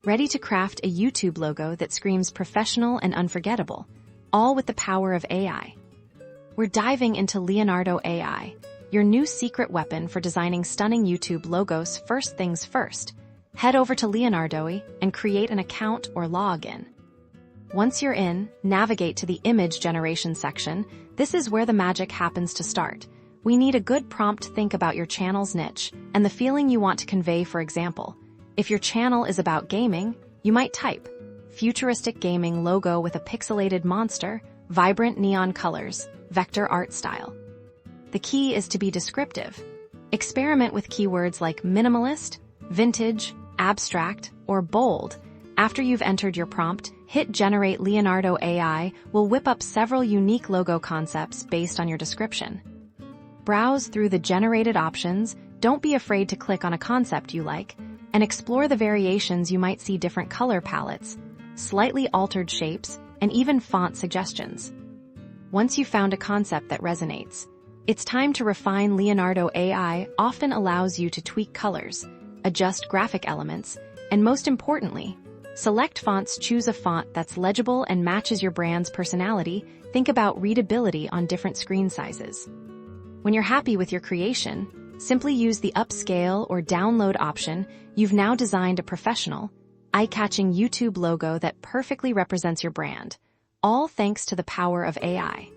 ready to craft a YouTube logo that screams professional and unforgettable, all with the power of AI. We're diving into Leonardo Ai, your new secret weapon for designing stunning YouTube logos. First things first, head over to Leonardo Ai and create an account or login. Once you're in, navigate to the image generation section. This is where the magic happens to start. We need a good prompt. Think about your channel's niche and the feeling you want to convey. For example, if your channel is about gaming, you might type futuristic gaming logo with a pixelated monster, vibrant neon colors, vector art style. The key is to be descriptive. Experiment with keywords like minimalist, vintage, abstract, or bold. After you've entered your prompt, hit generate. Leonardo Ai will whip up several unique logo concepts based on your description. Browse through the generated options. Don't be afraid to click on a concept you like and explore the variations. You might see different color palettes, slightly altered shapes, and even font suggestions. Once you've found a concept that resonates, it's time to refine. Leonardo Ai often allows you to tweak colors, adjust graphic elements, and most importantly, select fonts. Choose a font that's legible and matches your brand's personality. Think about readability on different screen sizes. When you're happy with your creation, simply use the upscale or download option. You've now designed a professional, eye-catching YouTube logo that perfectly represents your brand, all thanks to the power of AI.